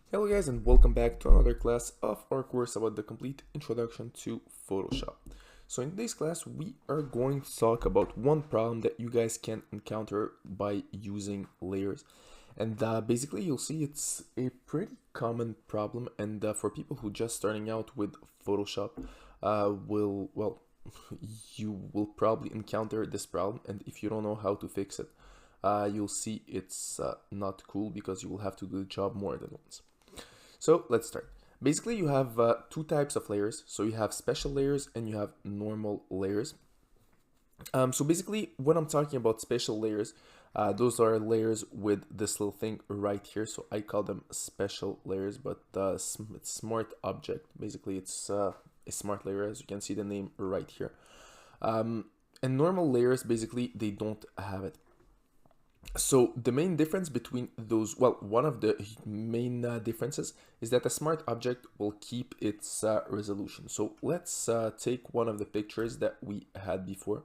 Hello guys and welcome back to another class of our course about the complete introduction to Photoshop. So in today's class we are going to talk about one problem that you guys can encounter by using layers. And basically you'll see it's a pretty common problem, and for people who just starting out with Photoshop you will probably encounter this problem, and if you don't know how to fix it, you'll see it's not cool because you will have to do the job more than once. So let's start. Basically, you have two types of layers. So you have special layers and you have normal layers. So basically, when I'm talking about special layers, those are layers with this little thing right here. So I call them special layers, but it's smart object. Basically, it's a smart layer, as you can see the name right here. And normal layers, basically, they don't have it. So the main difference between those, well, one of the main differences is that a smart object will keep its resolution. So let's take one of the pictures that we had before.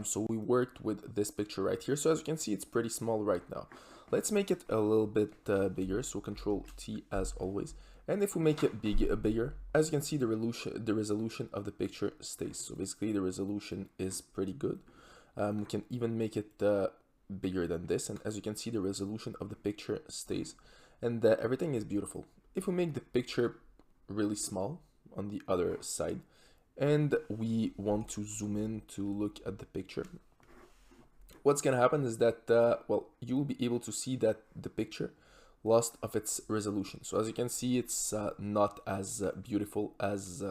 So we worked with this picture right here. So as you can see, it's pretty small right now. Let's make it a little bit bigger. So Control T as always. And if we make it bigger, as you can see, the resolution of the picture stays. So basically the resolution is pretty good. We can even make it bigger than this, and as you can see the resolution of the picture stays, and everything is beautiful. If we make the picture really small on the other side and we want to zoom in to look at the picture, what's gonna happen is that you'll be able to see that the picture lost of its resolution. So as you can see, it's not as beautiful as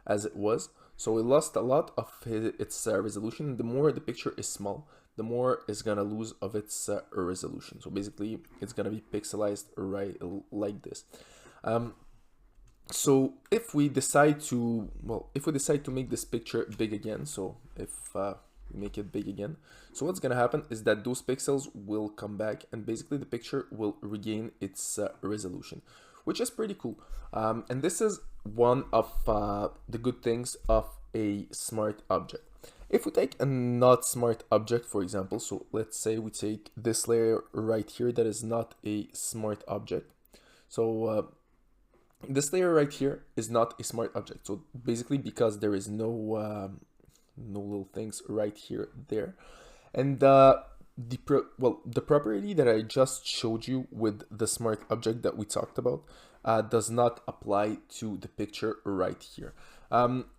as it was. So it lost a lot of its resolution. The more the picture is small, the more it's gonna lose of its resolution. So basically, it's gonna be pixelized right like this. So if we decide to make this picture big again, so if we make it big again, so what's gonna happen is that those pixels will come back, and basically the picture will regain its resolution, which is pretty cool. And this is one of the good things of a smart object. If we take a not smart object, for example, so let's say we take this layer right here that is not a smart object. So this layer right here is not a smart object. So basically, because there is no little things right here, there, and the property that I just showed you with the smart object that we talked about does not apply to the picture right here.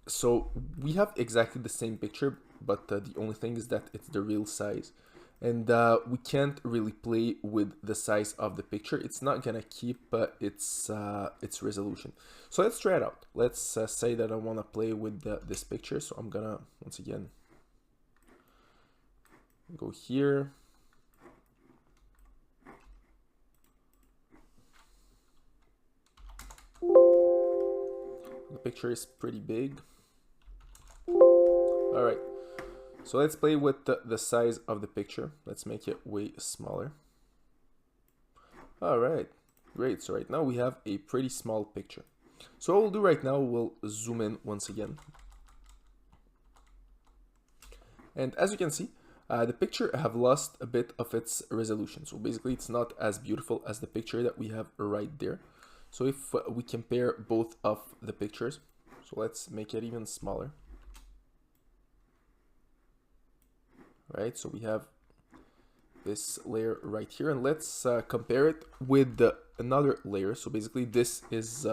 So we have exactly the same picture, but the only thing is that it's the real size, and we can't really play with the size of the picture. It's not gonna keep its resolution. So let's try it out. Let's say that I want to play with this picture. So I'm gonna once again go here. The picture is pretty big. All right, so let's play with the size of the picture. Let's make it way smaller. All right, great. So right now we have a pretty small picture. So what we'll do right now, we'll zoom in once again. And as you can see, the picture have lost a bit of its resolution. So basically it's not as beautiful as the picture that we have right there. So if we compare both of the pictures, so let's make it even smaller. Right, so we have this layer right here, and let's compare it with another layer. So basically this is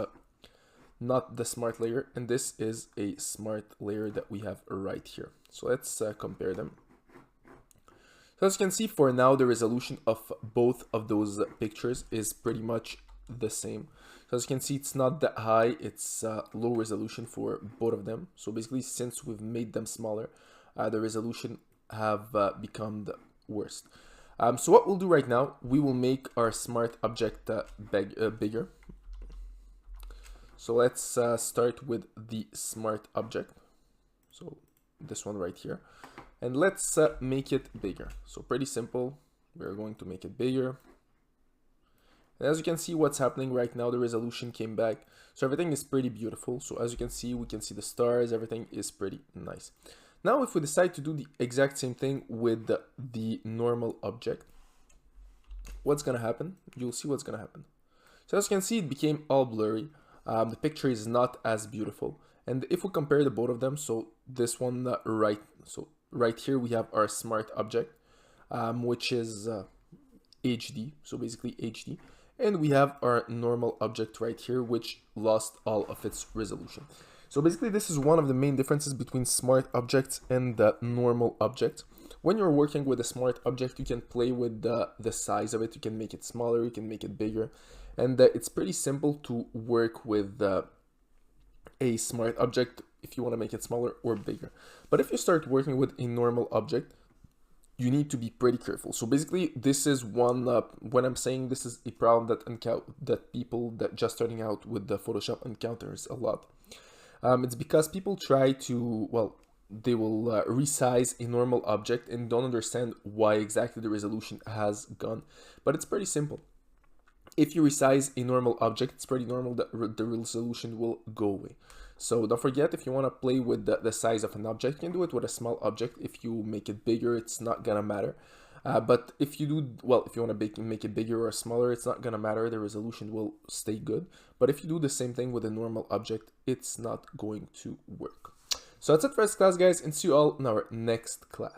not the smart layer, and this is a smart layer that we have right here. So let's compare them. So as you can see, for now the resolution of both of those pictures is pretty much the same. So as you can see, it's not that high, it's low resolution for both of them. So basically, since we've made them smaller, the resolution have become the worst. So what we'll do right now, we will make our smart object bigger. So let's start with the smart object. So this one right here. And let's make it bigger. So pretty simple. We're going to make it bigger. And as you can see, what's happening right now, the resolution came back. So everything is pretty beautiful. So as you can see, we can see the stars. Everything is pretty nice. Now, if we decide to do the exact same thing with the normal object, what's going to happen? You'll see what's going to happen. So as you can see, it became all blurry. The picture is not as beautiful. And if we compare the both of them, so this one right here we have our smart object, which is HD, so basically HD. And we have our normal object right here, which lost all of its resolution. So basically this is one of the main differences between smart objects and the normal object. When you're working with a smart object, you can play with the size of it. You can make it smaller, you can make it bigger. And it's pretty simple to work with a smart object if you want to make it smaller or bigger. But if you start working with a normal object, you need to be pretty careful. So basically, this is one, when I'm saying this is a problem that people that just starting out with the Photoshop encounters a lot. It's because people try to, well, they will resize a normal object and don't understand why exactly the resolution has gone. But it's pretty simple. If you resize a normal object, it's pretty normal that the resolution will go away. So don't forget, if you want to play with the size of an object, you can do it with a small object. If you make it bigger, it's not gonna matter. But if you do, well, if you want to make it bigger or smaller, it's not gonna matter. The resolution will stay good. But if you do the same thing with a normal object, it's not going to work. So that's it for this class, guys, and see you all in our next class.